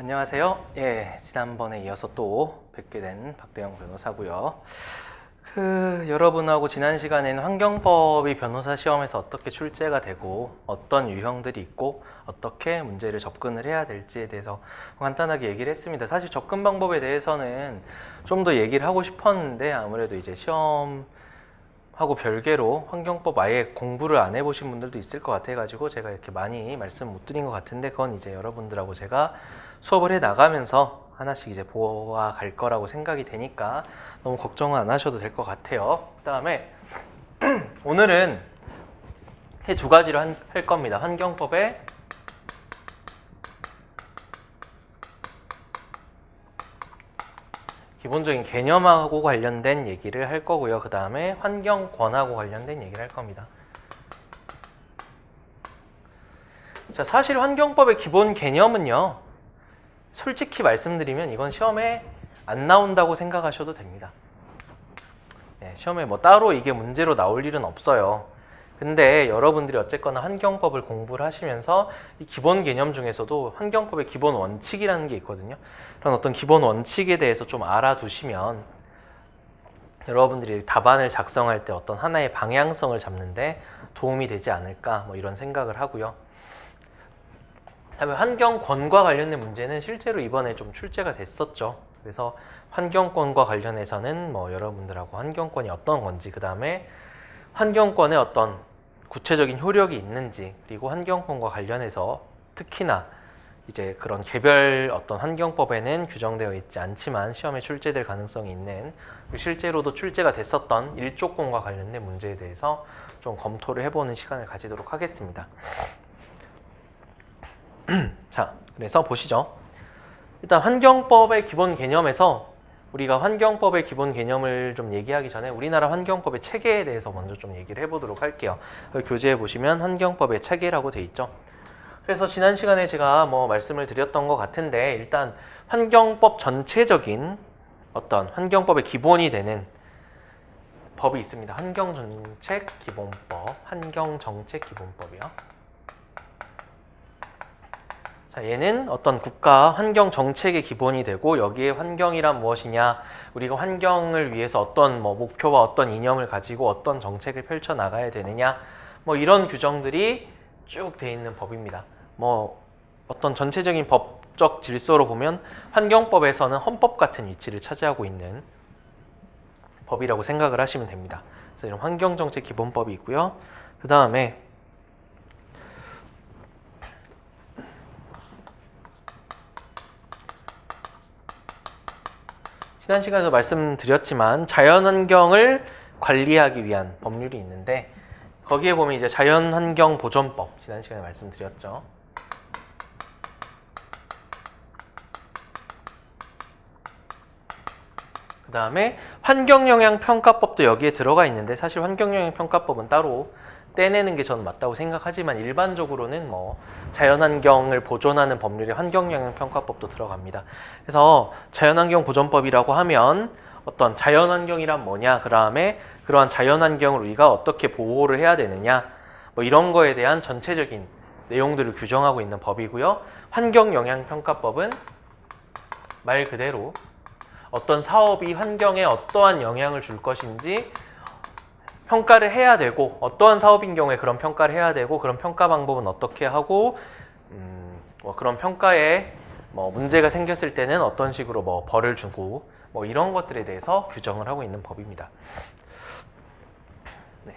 안녕하세요. 예, 지난번에 이어서 또 뵙게 된 박대영 변호사고요. 여러분하고 지난 시간에는 환경법이 변호사 시험에서 어떻게 출제가 되고 어떤 유형들이 있고 어떻게 문제를 접근을 해야 될지에 대해서 간단하게 얘기를 했습니다. 사실 접근 방법에 대해서는 좀 더 얘기를 하고 싶었는데 아무래도 이제 시험하고 별개로 환경법 아예 공부를 안 해보신 분들도 있을 것 같아가지고 제가 이렇게 많이 말씀 못 드린 것 같은데 그건 이제 여러분들하고 제가 수업을 해 나가면서 하나씩 이제 보아 갈 거라고 생각이 되니까 너무 걱정은 안 하셔도 될 것 같아요. 그 다음에 오늘은 두 가지로 할 겁니다. 환경법의 기본적인 개념하고 관련된 얘기를 할 거고요. 그 다음에 환경권하고 관련된 얘기를 할 겁니다. 자, 사실 환경법의 기본 개념은요. 솔직히 말씀드리면 이건 시험에 안 나온다고 생각하셔도 됩니다. 네, 시험에 뭐 따로 이게 문제로 나올 일은 없어요. 근데 여러분들이 어쨌거나 환경법을 공부를 하시면서 이 기본 개념 중에서도 환경법의 기본 원칙이라는 게 있거든요. 그런 어떤 기본 원칙에 대해서 좀 알아두시면 여러분들이 답안을 작성할 때 어떤 하나의 방향성을 잡는데 도움이 되지 않을까 뭐 이런 생각을 하고요. 다음에 환경권과 관련된 문제는 실제로 이번에 좀 출제가 됐었죠. 그래서 환경권과 관련해서는 뭐 여러분들하고 환경권이 어떤 건지, 그 다음에 환경권에 어떤 구체적인 효력이 있는지, 그리고 환경권과 관련해서 특히나 이제 그런 개별 어떤 환경법에는 규정되어 있지 않지만 시험에 출제될 가능성이 있는 실제로도 출제가 됐었던 일조권과 관련된 문제에 대해서 좀 검토를 해보는 시간을 가지도록 하겠습니다. 자, 그래서 보시죠. 일단 환경법의 기본 개념에서 우리가 환경법의 기본 개념을 좀 얘기하기 전에 우리나라 환경법의 체계에 대해서 먼저 좀 얘기를 해보도록 할게요. 교재에 보시면 환경법의 체계라고 돼 있죠. 그래서 지난 시간에 제가 뭐 말씀을 드렸던 것 같은데 일단 환경법 전체적인 어떤 환경법의 기본이 되는 법이 있습니다. 환경정책기본법, 환경정책기본법이요. 자, 얘는 어떤 국가 환경 정책의 기본이 되고 여기에 환경이란 무엇이냐, 우리가 환경을 위해서 어떤 뭐 목표와 어떤 이념을 가지고 어떤 정책을 펼쳐 나가야 되느냐, 뭐 이런 규정들이 쭉 돼 있는 법입니다. 뭐 어떤 전체적인 법적 질서로 보면 환경법에서는 헌법 같은 위치를 차지하고 있는 법이라고 생각을 하시면 됩니다. 그래서 이런 환경정책 기본법이 있고요. 그 다음에 지난 시간에서 말씀드렸지만 자연환경을 관리하기 위한 법률이 있는데 거기에 보면 이제 자연환경보전법 지난 시간에 말씀드렸죠. 그 다음에 환경영향평가법도 여기에 들어가 있는데 사실 환경영향평가법은 따로 떼내는 게 저는 맞다고 생각하지만 일반적으로는 뭐 자연환경을 보존하는 법률에 환경영향평가법도 들어갑니다. 그래서 자연환경보전법이라고 하면 어떤 자연환경이란 뭐냐, 그 다음에 그러한 자연환경을 우리가 어떻게 보호를 해야 되느냐, 뭐 이런 거에 대한 전체적인 내용들을 규정하고 있는 법이고요. 환경영향평가법은 말 그대로 어떤 사업이 환경에 어떠한 영향을 줄 것인지 평가를 해야 되고 어떠한 사업인 경우에 그런 평가를 해야 되고 그런 평가 방법은 어떻게 하고 뭐 그런 평가에 뭐 문제가 생겼을 때는 어떤 식으로 뭐 벌을 주고 뭐 이런 것들에 대해서 규정을 하고 있는 법입니다. 네.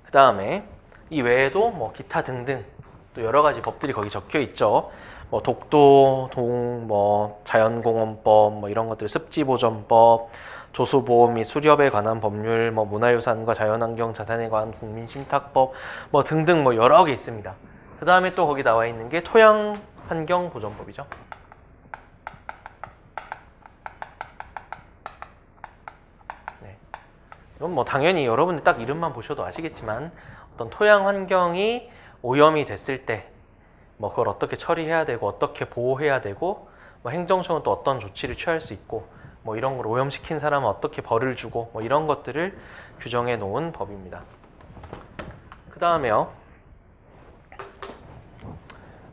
그 다음에 이 외에도 뭐 기타 등등 또 여러 가지 법들이 거기 적혀 있죠. 뭐 독도, 뭐 자연공원법, 뭐 이런 것들, 습지보전법, 조수보호 및 수렵에 관한 법률, 뭐 문화유산과 자연환경 자산에 관한 국민신탁법, 뭐 등등 뭐 여러 개 있습니다. 그 다음에 또 거기 나와 있는 게 토양환경보전법이죠. 네. 이건 뭐 당연히 여러분들 딱 이름만 보셔도 아시겠지만 어떤 토양 환경이 오염이 됐을 때 뭐 그걸 어떻게 처리해야 되고 어떻게 보호해야 되고 뭐 행정청은 또 어떤 조치를 취할 수 있고 뭐 이런 걸 오염시킨 사람은 어떻게 벌을 주고 뭐 이런 것들을 규정해 놓은 법입니다. 그 다음에요.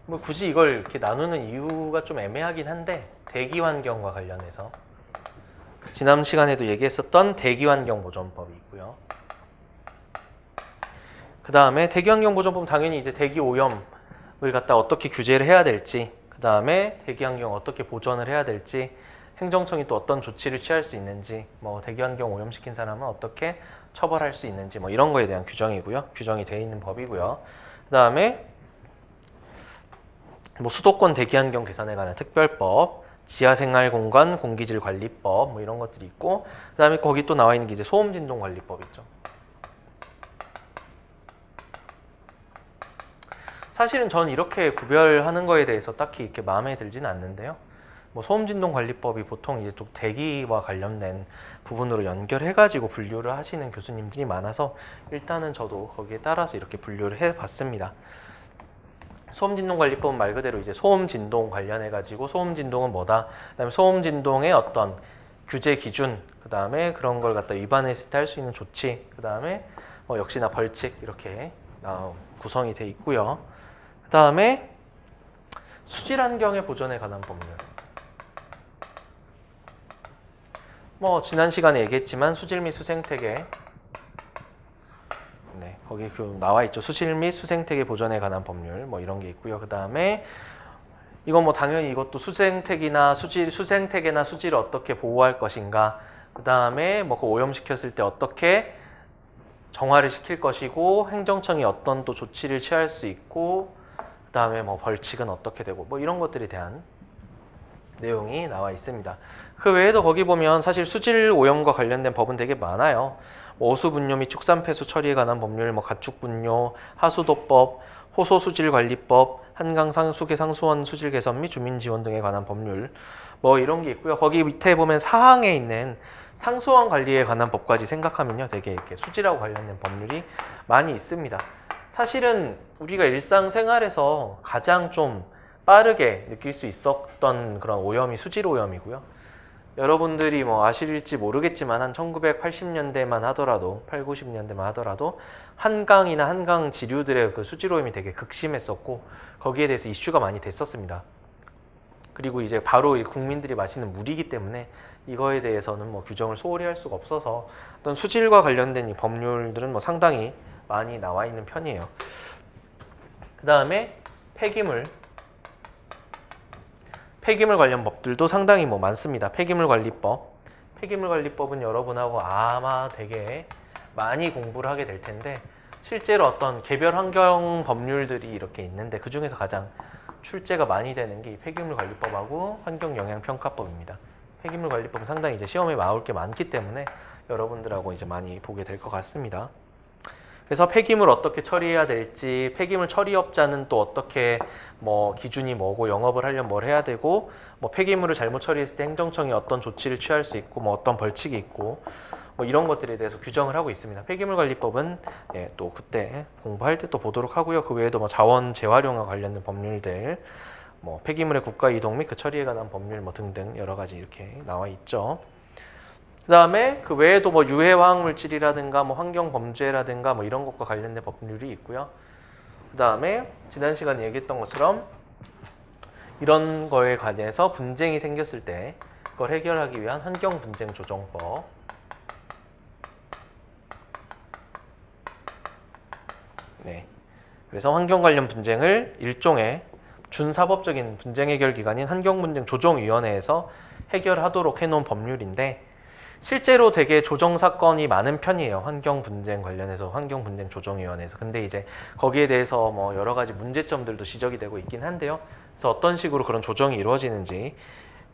뭐 굳이 이걸 이렇게 나누는 이유가 좀 애매하긴 한데 대기 환경과 관련해서 지난 시간에도 얘기했었던 대기 환경 보존법이 있고요. 그 다음에 대기 환경 보존법은 당연히 이제 대기 오염을 갖다 어떻게 규제를 해야 될지, 그 다음에 대기 환경 어떻게 보존을 해야 될지, 행정청이 또 어떤 조치를 취할 수 있는지, 뭐 대기 환경 오염시킨 사람은 어떻게 처벌할 수 있는지, 뭐 이런 거에 대한 규정이고요. 규정이 되어 있는 법이고요. 그 다음에 뭐 수도권 대기 환경 개선에 관한 특별법, 지하생활공간 공기질 관리법, 뭐 이런 것들이 있고, 그 다음에 거기 또 나와 있는 게 이제 소음진동 관리법 있죠. 사실은 전 이렇게 구별하는 거에 대해서 딱히 이렇게 마음에 들지는 않는데요. 뭐 소음진동 관리법이 보통 이제 또 대기와 관련된 부분으로 연결해가지고 분류를 하시는 교수님들이 많아서 일단은 저도 거기에 따라서 이렇게 분류를 해봤습니다. 소음진동 관리법은 말 그대로 이제 소음진동 관련해가지고 소음진동은 뭐다, 그다음에 소음진동의 어떤 규제 기준, 그 다음에 그런 걸 갖다 위반했을 때 할 수 있는 조치, 그 다음에 뭐 역시나 벌칙 이렇게 구성이 돼 있고요. 그 다음에 수질 환경의 보존에 관한 법률. 뭐 지난 시간에 얘기했지만 수질 및 수생태계, 네, 거기 나와 있죠. 수질 및 수생태계 보존에 관한 법률 뭐 이런 게 있고요. 그 다음에 이건 뭐 당연히 이것도 수생태계나 수질을 어떻게 보호할 것인가, 그 다음에 뭐 그 오염시켰을 때 어떻게 정화를 시킬 것이고, 행정청이 어떤 또 조치를 취할 수 있고, 그 다음에 뭐 벌칙은 어떻게 되고, 뭐 이런 것들에 대한 내용이 나와 있습니다. 그 외에도 거기 보면 사실 수질 오염과 관련된 법은 되게 많아요. 뭐 오수분뇨 및 축산폐수 처리에 관한 법률, 뭐 가축분뇨, 하수도법, 호소수질관리법, 한강상수계 상수원 수질 개선 및 주민지원 등에 관한 법률, 뭐 이런 게 있고요. 거기 밑에 보면 사항에 있는 상수원 관리에 관한 법까지 생각하면요, 되게 이렇게 수질하고 관련된 법률이 많이 있습니다. 사실은 우리가 일상생활에서 가장 좀 빠르게 느낄 수 있었던 그런 오염이 수질 오염이고요. 여러분들이 뭐 아실지 모르겠지만 한 1980년대만 하더라도 8, 90년대만 하더라도 한강이나 한강 지류들의 그 수질 오염이 되게 극심했었고 거기에 대해서 이슈가 많이 됐었습니다. 그리고 이제 바로 국민들이 마시는 물이기 때문에 이거에 대해서는 뭐 규정을 소홀히 할 수가 없어서 어떤 수질과 관련된 이 법률들은 뭐 상당히 많이 나와 있는 편이에요. 그 다음에 폐기물 관련 법들도 상당히 뭐 많습니다. 폐기물관리법. 폐기물관리법은 여러분하고 아마 되게 많이 공부를 하게 될 텐데 실제로 어떤 개별 환경 법률들이 이렇게 있는데 그 중에서 가장 출제가 많이 되는 게 이 폐기물관리법하고 환경영향평가법입니다. 폐기물관리법은 상당히 이제 시험에 나올 게 많기 때문에 여러분들하고 이제 많이 보게 될 것 같습니다. 그래서 폐기물 어떻게 처리해야 될지, 폐기물 처리업자는 또 어떻게 뭐 기준이 뭐고, 영업을 하려면 뭘 해야 되고, 뭐 폐기물을 잘못 처리했을 때 행정청이 어떤 조치를 취할 수 있고, 뭐 어떤 벌칙이 있고, 뭐 이런 것들에 대해서 규정을 하고 있습니다. 폐기물관리법은 예, 또 그때 공부할 때 또 보도록 하고요. 그 외에도 뭐 자원 재활용과 관련된 법률들, 뭐 폐기물의 국가 이동 및 그 처리에 관한 법률 뭐 등등 여러 가지 이렇게 나와 있죠. 그 다음에 그 외에도 뭐 유해 화학물질이라든가 뭐 환경범죄라든가 뭐 이런 것과 관련된 법률이 있고요. 그 다음에 지난 시간에 얘기했던 것처럼 이런 거에 관해서 분쟁이 생겼을 때 그걸 해결하기 위한 환경분쟁조정법. 네. 그래서 환경 관련 분쟁을 일종의 준사법적인 분쟁 해결 기관인 환경분쟁조정위원회에서 해결하도록 해놓은 법률인데 실제로 되게 조정 사건이 많은 편이에요. 환경 분쟁 관련해서 환경분쟁 조정위원회에서. 근데 이제 거기에 대해서 뭐 여러 가지 문제점들도 지적이 되고 있긴 한데요. 그래서 어떤 식으로 그런 조정이 이루어지는지,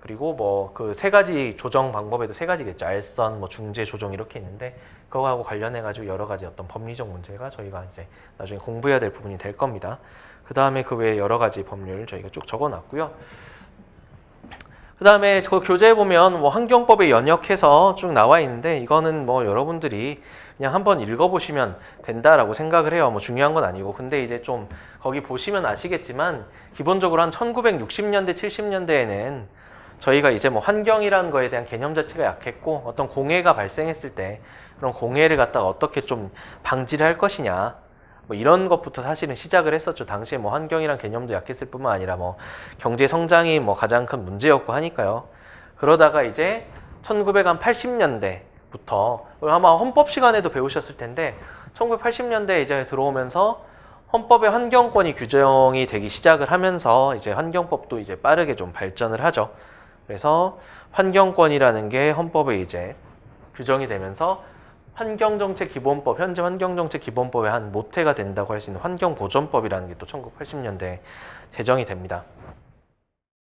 그리고 뭐 그 세 가지 조정 방법에도 세 가지겠죠. 알선, 뭐 중재, 조정 이렇게 있는데 그거하고 관련해 가지고 여러 가지 어떤 법리적 문제가 저희가 이제 나중에 공부해야 될 부분이 될 겁니다. 그 다음에 그 외에 여러 가지 법률 저희가 쭉 적어놨고요. 그 다음에 그 교재에 보면 뭐 환경법에 연역해서 쭉 나와 있는데 이거는 뭐 여러분들이 그냥 한번 읽어보시면 된다라고 생각을 해요. 뭐 중요한 건 아니고. 근데 이제 좀 거기 보시면 아시겠지만 기본적으로 한 1960년대, 70년대에는 저희가 이제 뭐 환경이라는 거에 대한 개념 자체가 약했고 어떤 공해가 발생했을 때 그런 공해를 갖다가 어떻게 좀 방지를 할 것이냐, 뭐 이런 것부터 사실은 시작을 했었죠. 당시에 뭐 환경이란 개념도 약했을 뿐만 아니라 뭐 경제 성장이 뭐 가장 큰 문제였고 하니까요. 그러다가 이제 1980년대부터 아마 헌법 시간에도 배우셨을 텐데 1980년대 이제 들어오면서 헌법의 환경권이 규정이 되기 시작을 하면서 이제 환경법도 이제 빠르게 좀 발전을 하죠. 그래서 환경권이라는 게 헌법에 이제 규정이 되면서 환경정책기본법, 현재 환경정책기본법의 한 모태가 된다고 할 수 있는 환경보전법이라는 게 또 1980년대 제정이 됩니다.